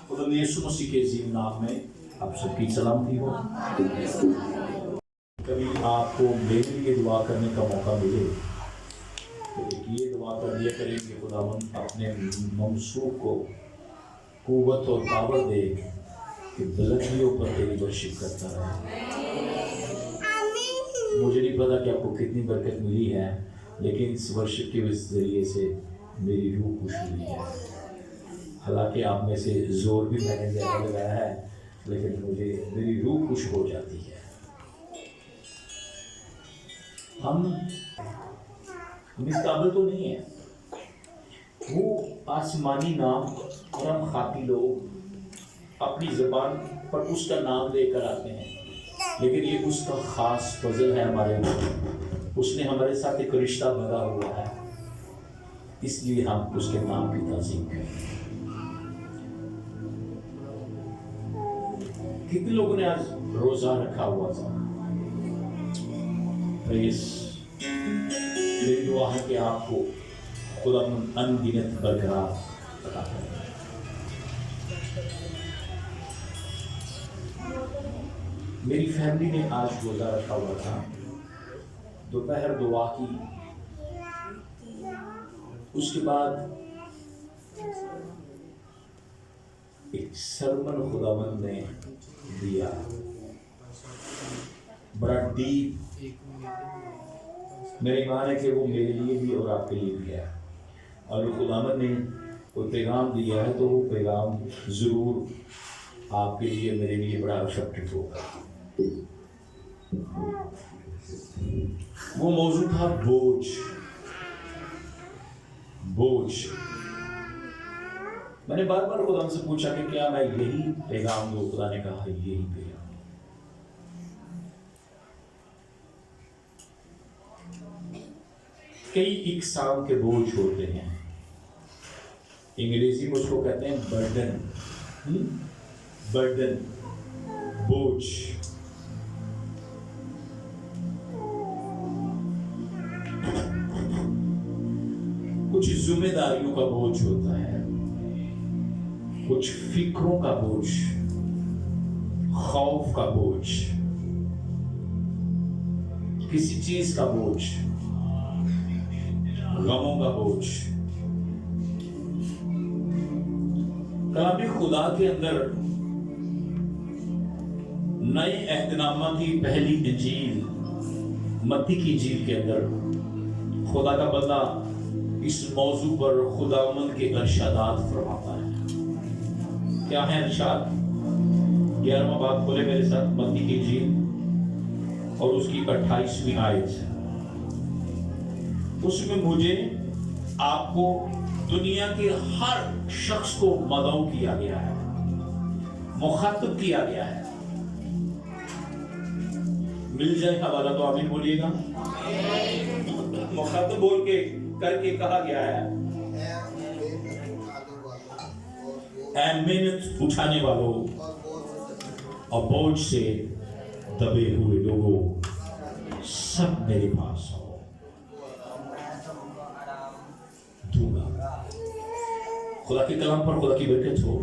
خدا یسوع مسیح کے عظیم نام میں آپ سب کی سلامتی ہو۔ کبھی آپ کو میرے لیے دعا کرنے کا موقع ملے تو ایک یہ دعا کر لیا کریں کہ خداوند اپنے ممسوح کو قوت اور پاور دے کہ بلندیوں پر تیری ورشپ کرتا رہے۔ مجھے نہیں پتا کہ آپ کو کتنی برکت ملی ہے، لیکن اس ورشپ کے ذریعے سے میری روح خوش ہوئی ہے۔ حالانکہ آپ میں سے زور بھی میں نے زیادہ لگایا ہے، لیکن میری روح خوش ہو جاتی ہے۔ ہم اس قابل تو نہیں ہیں، وہ آسمانی نام اور ہم خاکی لوگ اپنی زبان پر اس کا نام لے کر آتے ہیں، لیکن یہ اس کا خاص فضل ہے ہمارے اوپر۔ اس نے ہمارے ساتھ ایک رشتہ بندھا ہوا ہے، اس لیے ہم اس کے نام کی تعظیم کریں۔ کتنے لوگوں نے آج روزہ رکھا ہوا تھا؟ میری دعا ہے کہ آپ کو خدا ان گنت برکات عطا کرے۔ میری فیملی نے آج روزہ رکھا ہوا تھا، دوپہر دعا کی، اس کے بعد ایک سرمن خداوند نے دیا، بڑا ڈیپ۔ میرا ایمان ہے کہ وہ میرے لیے بھی اور آپ کے لیے بھی ہے، اور خداوند نے کوئی پیغام دیا ہے تو وہ پیغام ضرور آپ کے لیے میرے لیے بڑا افیکٹو ہوگا۔ وہ موضوع تھا بوجھ۔ میں نے بار بار خدا سے پوچھا کہ کیا میں یہی پیغام دوں؟ خدا نے کہا یہی پیغام۔ کئی اقسام کے بوجھ ہوتے ہیں، انگریزی میں اس کو کہتے ہیں برڈن، بوجھ۔ کچھ ذمہ داریوں کا بوجھ ہوتا ہے، کچھ فکروں کا بوجھ، خوف کا بوجھ، کسی چیز کا بوجھ، غموں کا بوجھ۔ کلام خدا کے اندر نئے عہدنامہ کی پہلی انجیل متی کی انجیل کے اندر خدا کا بندہ اس موضوع پر خداوند کے ارشادات فرماتا ہے۔ کیا ہے ارشاد؟ 11واں باب کھولے میرے ساتھ، متی کی انجیل اور اس کی 28ویں آیت۔ اس میں مجھے آپ کو دنیا کے ہر شخص کو مدعو کیا گیا ہے، مخاطب کیا گیا ہے۔ مل جائے حوالہ تو آمین بولیے گا۔ مخاطب بول کے کر کے کہا گیا ہے، اے محنت اٹھانے والوں اور بوجھ سے دبے ہوئے لوگوں، سب میرے پاس آؤ، دوں گا۔ خدا کے کلام پر خدا کی برکت ہو۔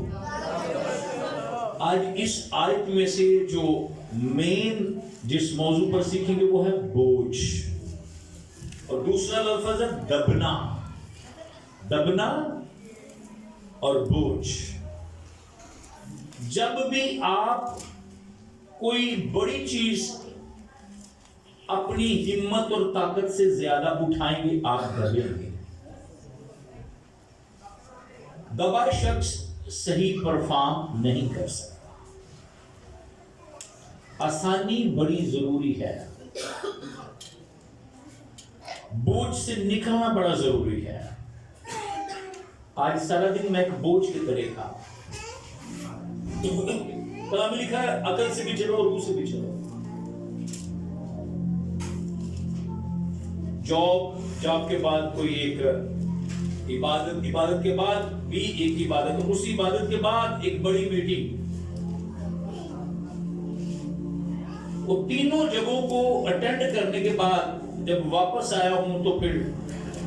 آج اس آیت میں سے جو مین جس موضوع پر سیکھیں گے وہ ہے بوجھ، اور دوسرا لفظ ہے دبنا اور بوجھ۔ جب بھی آپ کوئی بڑی چیز اپنی ہمت اور طاقت سے زیادہ اٹھائیں گے، آپ دبیں گے۔ دبا شخص صحیح پرفارم نہیں کر سکتا۔ آسانی بڑی ضروری ہے، بوجھ سے نکلنا بڑا ضروری ہے۔ آج سارا دن میں ایک بوجھ کی طرح تھا۔ کلام میں لکھا ہے عقل سے بھی چلو اور روح سے بھی چلو۔ جاب کے بعد کوئی ایک عبادت کے بعد بھی ایک عبادت، اور اسی عبادت کے بعد ایک بڑی میٹنگ۔ وہ تینوں جگہوں کو اٹینڈ کرنے کے بعد جب واپس آیا ہوں تو پھر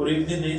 اور ایک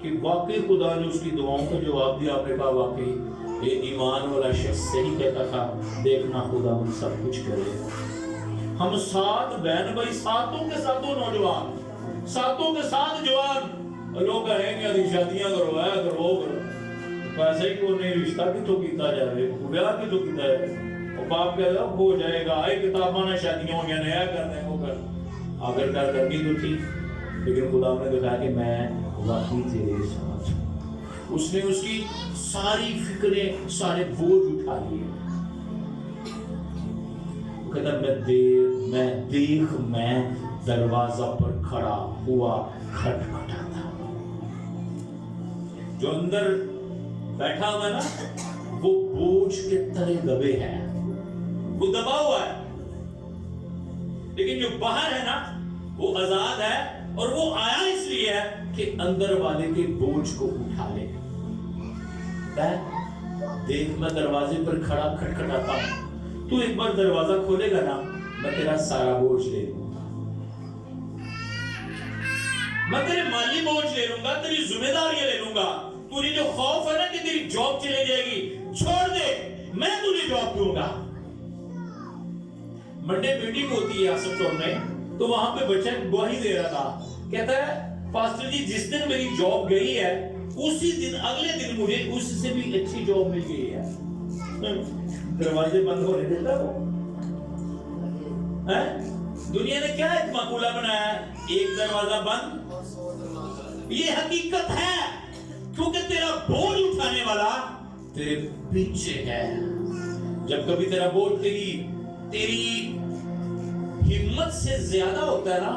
کہ واقعی خدا نے اس کی دعاؤں کا جواب دیا. آپ نے کہا واقعی یہ ایمان والا شخص صحیح کہتا تھا, دیکھنا خدا ان سب کچھ کرے. ہم 7 بہن بھائی, ساتوں کے ساتوں نوجوان, ساتوں کے ساتھ جوان. لوگ کہیں گے شادیاں کرو, کرو پیسے ہی کو نہیں, رشتہ کی تو کیتا جائے, بیاہ کی تو کیتا ہے. اور باپ کہتا ہو جائے گا, آئے کتاباں نہ شادیاں ہو گیا, نیا کرنے کو کر. اگر کر کرنی تو تھی, لیکن خدا نے دکھایا کہ میں واقعی تیرے ساتھ. اس نے اس کی ساری فکریں, سارے بوجھ اٹھا لیے. کہتا میں دروازہ پر کھڑا ہوا کھٹکھٹاتا. جو اندر بیٹھا ہوا نا وہ بوجھ کے تلے دبے ہے, وہ دبا ہوا ہے. لیکن جو باہر ہے نا وہ آزاد ہے, اور وہ آیا اس لیے ہے کہ اندر والے کے بوجھ کو اٹھا لے. دیکھ میں دروازے پر کھڑا کھٹکھٹاتا ہوں, تو ایک بار دروازہ کھولے گا نا, میں تیرا سارا بوجھ لے لوں گا, میں تیرے مالی بوجھ لے لوں گا, تیری ذمہ داریاں لے لوں گا. تجھے جو خوف ہے نا کہ تیری جاب چلے جائے گی, چھوڑ دے, میں تجھے جاب دوں گا. منڈے میٹنگ ہوتی ہے آصف چوک میں, تو وہاں پہ بچہ گواہی دے رہا تھا. کہتا ہے پاسٹر جی جس دن میری جاب گئی ہے اسی دن اگلے دن مجھے اس سے بھی اچھی جاب مل گئی ہے. دروازے بند ہونے دیتا وہ. دنیا نے کیا ایک مقولہ بنایا ہے, ایک دروازہ بند. یہ حقیقت ہے کیونکہ تیرا بوجھ اٹھانے والا تیرے پیچھے ہے. جب کبھی تیرا بوجھ تیری ہمت سے زیادہ ہوتا ہے نا,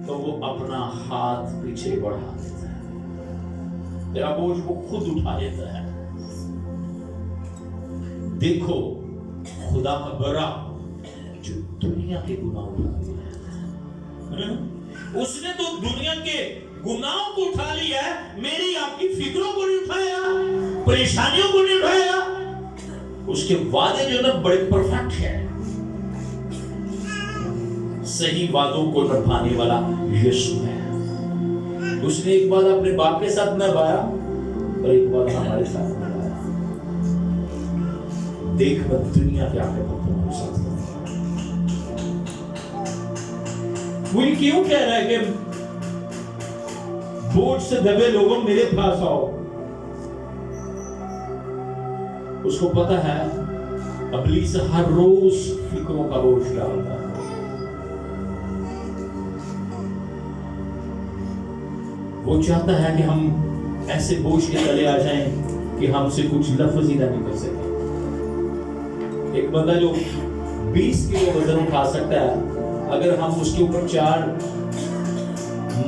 تو وہ اپنا ہاتھ پیچھے بڑھا دیتا ہے, تیرا بوجھ وہ خود اٹھا لیتا ہے. دیکھو خدا کا بڑا جو دنیا کے گناہ اٹھا لیا ہے, اس نے تو دنیا کے گناہوں کو اٹھا لیا ہے, میری آپ کی فکروں کو نہیں اٹھایا, پریشانیوں کو نہیں اٹھایا. اس کے وعدے جو نا بڑے پرفیکٹ ہیں, صحیح وعدوں کو نبھانے والا یسوع ہے. اس نے ایک بات اپنے باپ کے ساتھ نبھایا اور ایک بات ہمارے ساتھ نبھایا. دیکھ میں دنیا کے آگے تمہارے ساتھ وہ کیوں کہہ رہا ہے کہ بوجھ سے دبے لوگوں میرے پاس آؤ. اس کو پتا ہے ابلیس ہر روز فکروں کا بوجھ ڈالتا ہے. وہ چاہتا ہے کہ ہم ایسے بوجھ کے تلے آ جائیں کہ ہم سے کچھ لفظ ہی نہ نکل سکے. ایک بندہ جو 20 کلو وزن اٹھا سکتا ہے, اگر ہم اس کے اوپر 4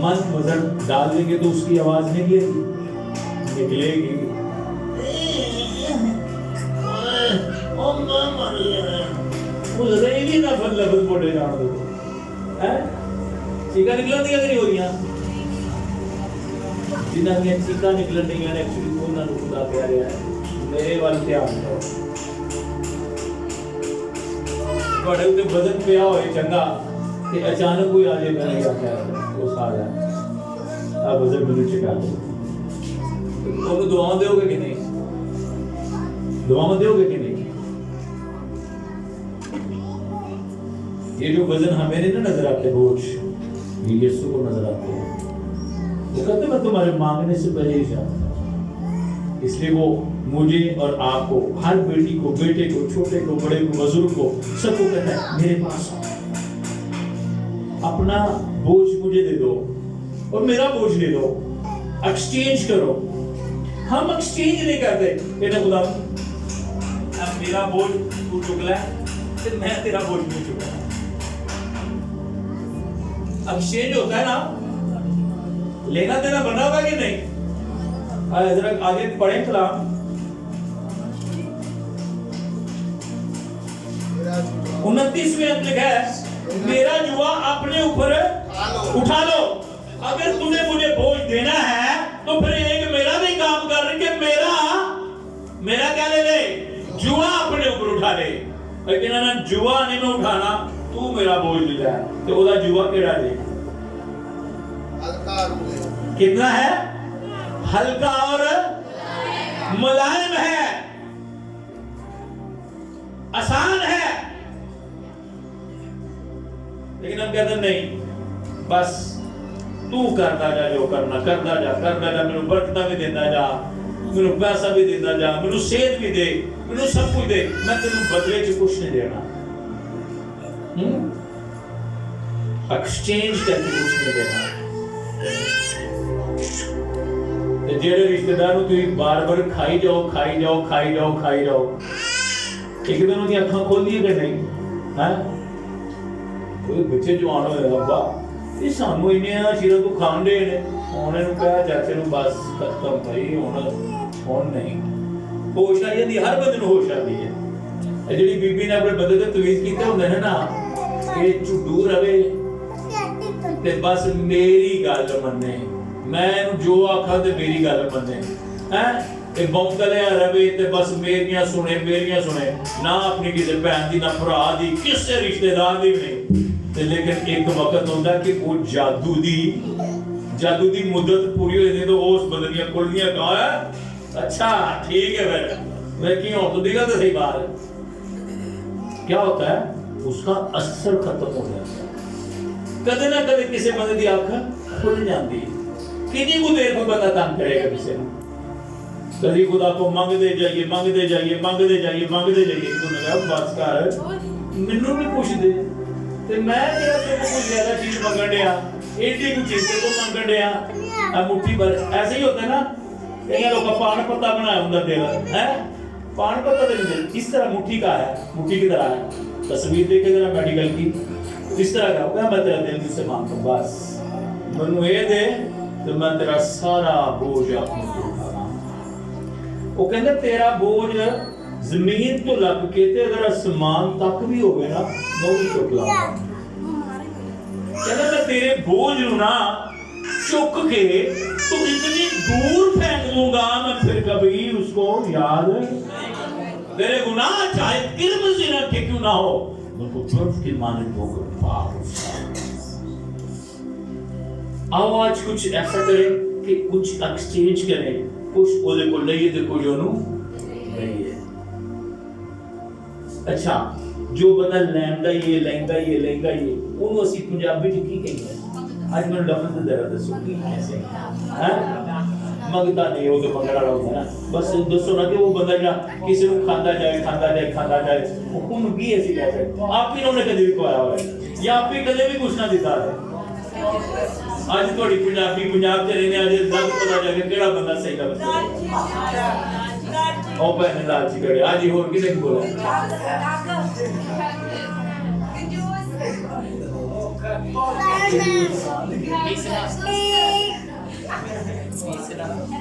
من وزن ڈال دیں گے تو اس کی آواز نکلے گی. لفظ بولے جان دو, چیخا نکلن دیا نہیں ہو رہی, جنہاں نے چیخا نکلن دیا نے ایکچولی انہاں نوں خدا کہہ رہا ہے میرے وال دھیان دو. بڑے تے وزن پیا ہوئے چنگا کہ اچانک کوئی آ جائے گا نہیں آتا وہ سارا اب وزن مجھے چکا دے. تم دعاؤں دو گے کہ نہیں, دعاؤں دو گے کہ نہیں. یہ جو وزن ہمیں نہیں نظر آتے بوجھ, یہ یسوع کو نظر آتے ہیں. وہ کہتے میں تمہارے مانگنے سے پہلے ہی جانتا ہوں. اس لیے وہ مجھے اور آپ کو, ہر بیٹی کو, بیٹے کو, چھوٹے کو, بڑے کو, بزرگ کو, سب کو کہتا ہے میرے پاس آؤ, اپنا بوجھ مجھے دے دو اور میرا بوجھ لے دو, ایکسچینج کرو. ہم ایکسچینج نہیں کرتے کہ خدا اب میرا بوجھ تو چکلا ہے تو میں تیرا بوجھ نہیں چکا. ایکسچینج ہوتا ہے نا, لینا دینا بنا ہوا کہ نہیں. حضرت آگے پڑھیں کلام 29 میں لکھا ہے میرا جوا اپنے اوپر اٹھا لو. اگر تمہیں مجھے بوجھ دینا ہے تو پھر ایک میرا بھی کام کر رہے کہ میرا کیا لے لے, جوا اپنے اوپر اٹھا لے. لیکن انا جوا نہیں میں اٹھانا, تو میرا بوجھ لے جائے تو وہ جوا کیڑا لے. کتنا ہے؟ ہلکا اور ملائم ہے، آسان ہے. لیکن ہم کہتے ہیں نہیں، بس تو کرتا جا جو کرنا، کرتا جا، میرے برکتہ بھی دیتا جا، میرے پیسہ بھی دیتا جا، میرے صحت بھی دے، میرے سب کچھ دے، میں تینوں بدلے چ کچھ نہیں دینا. ایکسچینج کر کے کچھ نہیں دینا. جیڑے رشتہ داروں تھی بار بار کھائی جاؤ، ایک دن انہیں اکھاں کھول دیے کہ نہیں؟ کوئی بچے جوان ہوئے ابا یہ سانو انہیں شیرہ کو کھان دے نے، انہیں نے کہا چاچے نے بس ختم بھائی ہون نہیں. ہوش آئی ہے، ہر بندے ہوش آتی ہے. جڑی بی بی نے اپنے بندے تے تویز کیتے ہوندے نے نا کہ چڈو رہے تے بس میری گل منے، میں جو آکھا تے میری گل منے، تے بونکلیا رہے تے بس میریاں سنے، نہ اپنی کسی بہن دی، نہ بھرا دی، کسے رشتہ دار دی نہیں. لیکن ایک وقت ہوتا ہے کہ وہ جادو دی مدت پوری ہوئی تھی تو اس بدنیاں کھلنیاں کہا ہے اچھا ٹھیک ہے پھر میں کیوں تو دیکھا تو صحیح بات ہے. کیا ہوتا ہے؟ اس کا اثر ختم ہو جاتا ہے. کدے نہ کدے کسی بندے دی آنکھ کھل جاتی ہے. کتنی کو دیر کو بندہ تنگ کرے گا کسی نے؟ کبھی خدا کو مانگ دے جائیے تو نے کہا بس کر منوں بھی پوچھ دے تے میں تیرا تو کوئی زیادہ چیز منگن دیا، ایڈی کو چیز کو منگن دیا. مٹھی بھر ایسے ہی ہوتا ہے نا، کئی لوگ پان پتا بنایا ہوتا دل ہے، پان پتا دے دل اس طرح مٹھی کا ہے، مٹھی کی طرح ہے. تصویر دیکھے ذرا میڈیکل کی، اس طرح کا ہوگا میں تیرا دل سے مانگتا ہوں بس منو یہ دے تو میں تیرا سارا بوجھ اپنے کو اٹھا. وہ کہتے تیرا بوجھ زمین تو لگ کے تے اگر آسمان تک بھی ہوگے نا میں بھی چک لاؤں گا. کہتے میں تیرے بوجھ نا چک کے تو اتنی دور پھینک دوں گا میں پھر کبھی اس کو یاد تیرے گناہ چاہے کرم سے رکھے کیوں نہ ہو ان کو برف کی مانند ہو کر پاک. آؤ آج کچھ ایسا کریں کہ کچھ ایکسچینج کریں، کچھ اولے کو لئیے دے کچھ انہوں لئیے. اچھا جو بندہ لینگا یہ انہوں اسی پنجابی جو کی کہیں گے آج میں لفظ دے رہا دسو کی ایسے مگتا نہیں ہو تو پکڑا رہا ہوتا ہے بس دوستوں نا کہ وہ بندہ جا کسی نے کھاندہ جائے حکم بھی ایسی کہہ سکتے آپ ہی انہوں نے کدھی بھی کھوایا ہوا ہے یا آپ ہی کدھے بھی کچھ نہ دیتا ہے. آج توڑی پنجابی پنجاب چلے نے آج دل پتا جا کے کیڑا بندہ صحیح لفظ ہے او پہنے لالچی کرے آج ہی ہور کسے کی بولا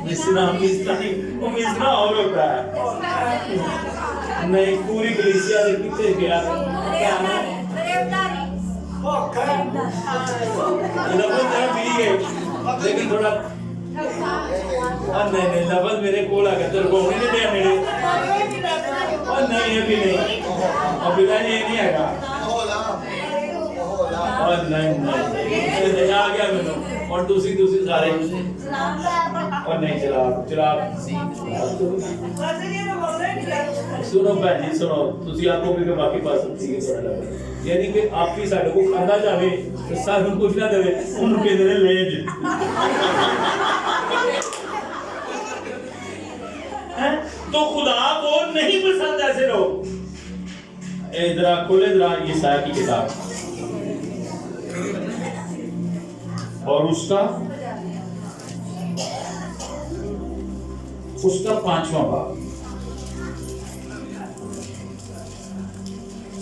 مصرہ اور ہوتا ہے نہیں پوری کلیسیا سے کتے گیا کیا لفظ میرا ملی گئے لیکن تھوڑا نہیں لفظ میرے کول آگا تر کو نہیں دیا میرے نہیں ابھی نہیں ابھی یہ نہیں آگا نہیں آ گیا میں اور دوسری سارے اور نہیں چلا سنو بہن جی سنو تسی آپ کو بھی باقی پاس سکتی ہے یعنی کہ آپ کی سائڈ کو کھانا چاہے تو ساتھ ہم کچھ نہ دے ان کے دنے لیج تو خدا کو نہیں پسند ایسے لوگ. ادھر کھولے ادھر یہ سایہ کی کتاب اور اس کا 5واں باب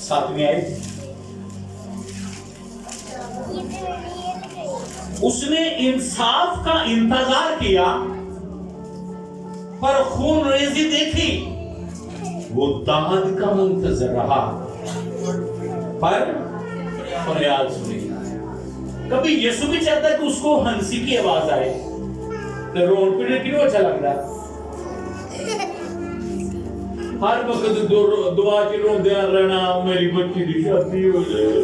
7ویں آیت. اس نے انصاف کا انتظار کیا پر خون ریزی دیکھی وہ داد کا منتظر رہا پر فریاد سنی. کبھی یسوع بھی چاہتا ہے کہ اس کو ہنسی کی آواز آئے تو رون پیڑے کیوں اچھا لگ رہا ہر وقت دعا کی رون دیا رہنا میری بچی دی شادی ہو جائے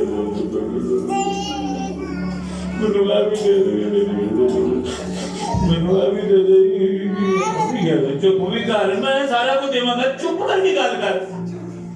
ਮੈਨੂੰ ਆ ਵੀ ਦੇ ਦੇ ਚੁੱਪ ਵੀ ਕਰ, ਮੈਂ ਸਾਰਾ ਕੁਝ ਦੇਵਾਂਗਾ, ਚੁੱਪ ਕਰਕੇ ਗੱਲ ਕਰ।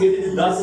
ਇਹਦੇ ਚ 10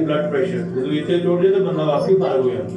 ਬਲੱਡ ਪ੍ਰੈਸ਼ਰ, ਜਦੋਂ ਇੱਥੇ ਟੁੱਟ ਜੇ ਤਾਂ ਬੰਦਾ ਵਾਕਈ ਫਾਰਿਗ ਹੋ ਜਾਂਦਾ।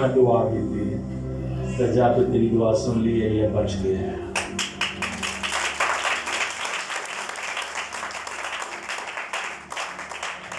ਮੈਂ ਦੁਆ ਕੀਤੀ, ਸਜਾ ਤੇ ਤੇਰੀ ਦੁਆ ਸੁਣ ਲਈ ਹੈ, ਇਹ ਬਚ ਗਿਆ ਹੈ।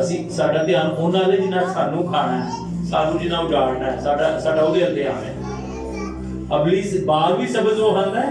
ਅਸੀਂ ਸਾਡਾ ਧਿਆਨ ਉਹਨਾਂ ਦੇ ਜਿਨ੍ਹਾਂ ਸਾਨੂੰ ਖਾਣਾ ਹੈ, ਸਾਨੂੰ ਜਿਨ੍ਹਾਂ ਉਜਾੜਨਾ ਹੈ, ਸਾਡਾ ਉਹਦੇ ਵੱਲ ਧਿਆਨ ਹੈ। ਅਬਲੀਸ ਬਾਗ ਵੀ ਸਬਜ਼ ਉਹ ਖਾਂਦਾ ਹੈ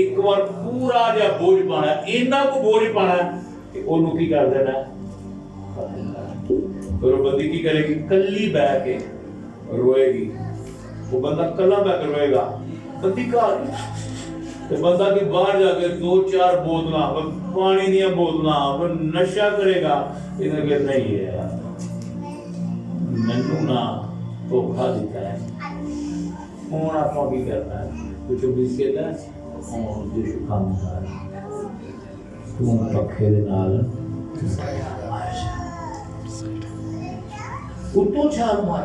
ਇੱਕ ਵਾਰ ਪੂਰਾ ਜਿਹਾ ਬੋਝ ਪਾਣਾ, ਇੰਨਾ ਕੋ ਬੋਝ ਪਾਣਾ ਕਿ ਉਹਨੂੰ ਕੀ ਕਰ ਦੇਣਾ, ਫਿਰ ਉਹ ਬੰਦੀ ਕੀ ਕਰੇਗੀ? ਕੱਲੀ ਬੈ ਕੇ ਰੋਏਗੀ। ਉਹ ਬੰਦਾ ਕੱਲਾ ਬੈ ਕੇ ਰੋਏਗਾ, ਬੰਦੀ ਘਰ ਤੇ ਬੰਦਾ ਕੇ ਬਾਹਰ ਜਾ ਕੇ 2-4 ਬੋਤਲਾਂ ਪਾਣੀ ਦੀਆਂ ਬੋਤਲਾਂ ਨਸ਼ਾ ਕਰੇਗਾ। ਇਹਨੇ ਕਿ ਨਹੀਂ ਹੈ, ਮੈਨੂੰ ਨਾ ਧੋਖਾ ਦਿੱਤਾ ਹੈ। ਹੁਣ ਆਪਾਂ ਕੀ ਕਰਨਾ ਹੈ? ਕੁਝ ਬਿਸਕਟ ਹੈ ਹੁਣ ਜੇ ਕੰਮ ਕਰ ਤੂੰ ਪੱਖੇ ਦੇ ਨਾਲ ਉੱਤੋਂ ਛਾਲ ਮਾਰ।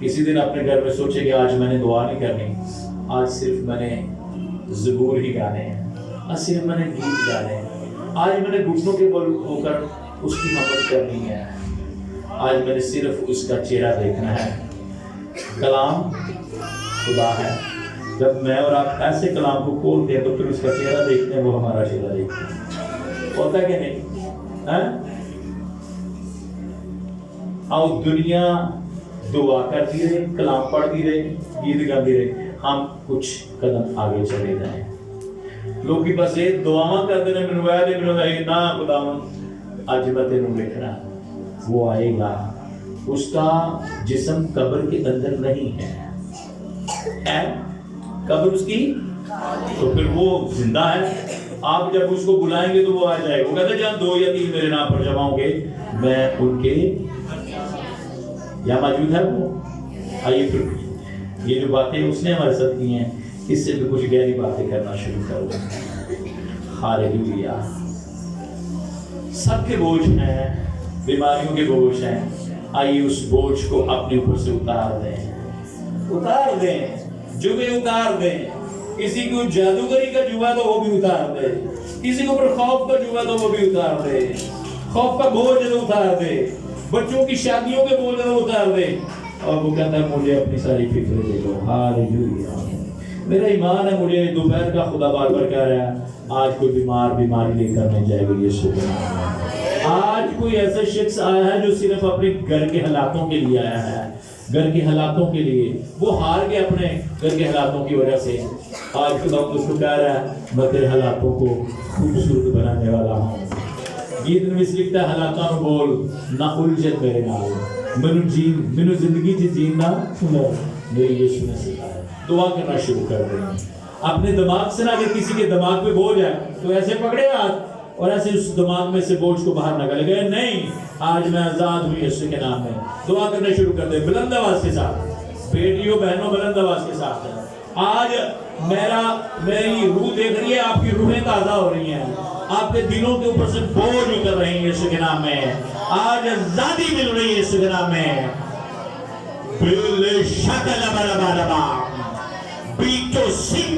کسی دن اپنے گھر میں سوچے کہ آج میں نے دعا نہیں کرنی، آج صرف میں نے زبور ہی گانے ہیں، آج صرف میں نے گیت گانے ہیں، آج میں نے گھٹنوں کے بل ہو کر اس کی محبت کرنی ہے، آج میں نے صرف اس کا چہرہ دیکھنا ہے۔ کلام خدا ہے، جب میں اور آپ ایسے کلام کو کھولتے ہیں تو پھر اس کا چہرہ دیکھتے ہیں، وہ ہمارا چہرہ دیکھتے ہیں، ہوتا ہے کہ نہیں؟ آؤ دنیا دعا کرتی رہے، کلام پڑھتی رہے، گیت گاتی رہے، ہم کچھ قدم آگے چلے جائیں۔ لوگ کی بس یہ دعاواں کرتے رہے، میں نویا دے میں نا خداوند اج میں تینوں دیکھنا، وہ آئے گا، اس کا جسم قبر کے اندر نہیں ہے، قبر اس کی، تو پھر وہ زندہ ہے۔ آپ جب اس کو بلائیں گے تو وہ آ جائے گا، وہ کہتے ہیں جہاں 2 یا 3 میرے نام پر جمع ہوں گے میں ان کے یا موجود ہے وہ۔ آئیے پھر یہ جو باتیں اس نے ہمارے ساتھ کی ہیں، اس سے بھی کچھ گہری باتیں کرنا شروع کرو۔ ہاللیلویا۔ سب کے بوجھ ہیں، بیماریوں کے بوجھ ہیں، آئیے اس بوجھ کو اپنے اوپر سے اتار دیں، اتار دیں، جوے اتار دیں۔ کسی کو جادوگری کا جوا تو وہ بھی اتار دے، کسی کو پر خوف کا جوا تو وہ بھی اتار دے، خوف کا بوجھ تو اتار دے، بچوں کی شادیوں کے بوجھ تو اتار دے، اور وہ کہتا ہے مجھے اپنی ساری فکر دے دو۔ ہاللیلویا۔ میرا ایمان ہے، مجھے دوپہر کا خدا بار بار کہہ رہا ہے آج کوئی بیماری لے کر نہیں جائے گا یسوع کے نام میں۔ آج کوئی ایسا شخص آیا ہے جو صرف اپنے گھر کے حالاتوں کے لیے آیا ہے، گھر کے حالاتوں کے لیے، وہ ہار گیا اپنے گھر کے حالاتوں کی وجہ سے۔ آج خدا اس کو کہہ رہا ہے میں تیرے حالاتوں کو خوبصورت بنانے والا ہوں۔ گیت میں اس لکھتا ہے حالاتوں میں بول نہ الجھن میرے نال، مینوں زندگی چ جینا میرے یسوع نے سکھایا۔ دعا کرنا شروع کر دیں اپنے دماغ سے، نہ اگر کسی کے دماغ پہ بوجھ ہے تو ایسے پکڑے ہاتھ اور ایسے اس دماغ میں سے بوجھ کو باہر نکالے گئے، نہیں آج میں آزاد ہوں یسوع کے نام میں۔ دعا کرنا شروع کر دیں بلند آواز کے ساتھ، بیٹیوں بہنوں بلند آواز کے ساتھ۔ آج میری روح دیکھ رہی ہے، آپ کی روحیں تازہ ہو رہی ہیں، آپ کے دلوں کے اوپر سے بوجھ اتر رہے ہیں یسوع کے نام میں۔ آج آزادی مل رہی ہے یسوع کے نام میں۔ بل شکل برابر بیچو سنگ